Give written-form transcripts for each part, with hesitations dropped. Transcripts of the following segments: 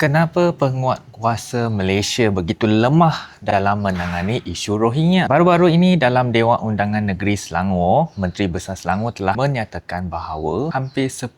Kenapa penguatkuasa Malaysia begitu lemah dalam menangani isu Rohingya? Baru-baru ini dalam Dewan Undangan Negeri Selangor, Menteri Besar Selangor telah menyatakan bahawa hampir 10,000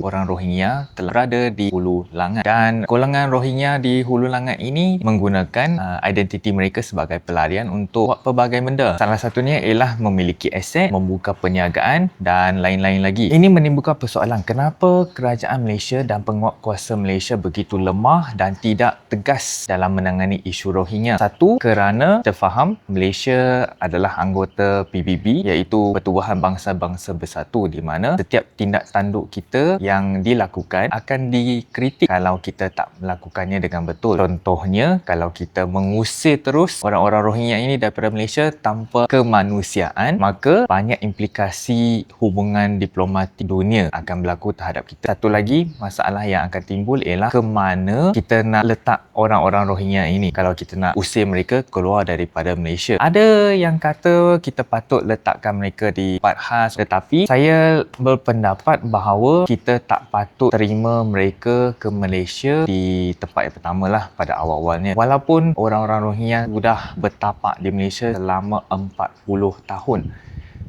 orang Rohingya telah berada di Hulu Langat. Dan golongan Rohingya di Hulu Langat ini menggunakan identiti mereka sebagai pelarian untuk buat pelbagai benda. Salah satunya ialah memiliki aset, membuka perniagaan dan lain-lain lagi. Ini menimbulkan persoalan, kenapa kerajaan Malaysia dan penguatkuasa Malaysia begitu lemah dan tidak tegas dalam menangani isu Rohingya. Satu, kerana kita faham Malaysia adalah anggota PBB, iaitu Pertubuhan Bangsa-Bangsa Bersatu, di mana setiap tindak tanduk kita yang dilakukan akan dikritik kalau kita tak melakukannya dengan betul. Contohnya, kalau kita mengusir terus orang-orang Rohingya ini daripada Malaysia tanpa kemanusiaan, maka banyak implikasi hubungan diplomatik dunia akan berlaku terhadap kita. Satu lagi masalah yang akan timbul ialah ke mana kita nak letak orang-orang Rohingya ini kalau kita nak usir mereka keluar daripada Malaysia. Ada yang kata kita patut letakkan mereka di tempat khas, tetapi saya berpendapat bahawa kita tak patut terima mereka ke Malaysia di tempat yang pertama lah pada awal-awalnya. Walaupun orang-orang Rohingya sudah bertapak di Malaysia selama 40 tahun.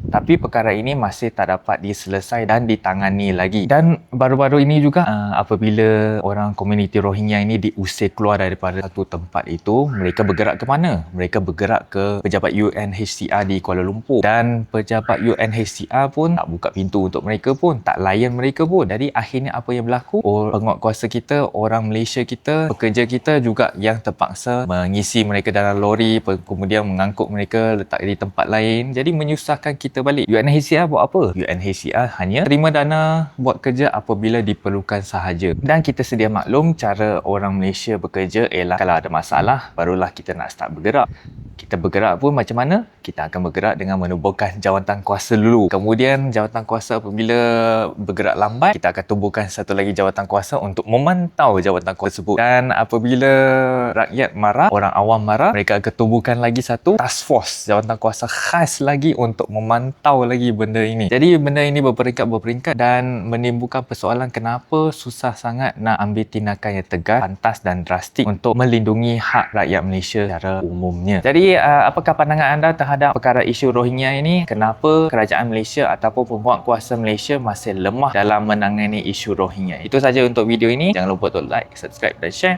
Tapi perkara ini masih tak dapat diselesaikan dan ditangani lagi. Dan baru-baru ini juga apabila orang komuniti Rohingya ini diusir keluar daripada satu tempat itu, mereka bergerak ke mana? Mereka bergerak ke pejabat UNHCR di Kuala Lumpur. Dan pejabat UNHCR pun tak buka pintu untuk mereka pun, tak layan mereka pun. Jadi akhirnya apa yang berlaku? Penguatkuasa kita, orang Malaysia kita, pekerja kita juga yang terpaksa mengisi mereka dalam lori, kemudian mengangkut mereka letak di tempat lain. Jadi menyusahkan kita balik. UNHCR buat apa? UNHCR hanya terima dana buat kerja apabila diperlukan sahaja. Dan kita sedia maklum cara orang Malaysia bekerja ialah kalau ada masalah barulah kita nak start bergerak. Kita bergerak pun macam mana? Kita akan bergerak dengan menubuhkan jawatan kuasa dulu. Kemudian jawatan kuasa apabila bergerak lambat, kita akan tubuhkan satu lagi jawatan kuasa untuk memantau jawatan kuasa tersebut. Dan apabila rakyat marah, orang awam marah, mereka akan tubuhkan lagi satu task force, jawatan kuasa khas lagi untuk memantau lagi benda ini. Jadi benda ini berperingkat dan menimbulkan persoalan kenapa susah sangat nak ambil tindakan yang tegas, pantas dan drastik untuk melindungi hak rakyat Malaysia secara umumnya. Jadi apakah pandangan anda terhadap perkara isu Rohingya ini? Kenapa kerajaan Malaysia ataupun penguatkuasa Malaysia masih lemah dalam menangani isu Rohingya? Itu saja untuk video ini. Jangan lupa untuk like, subscribe dan share.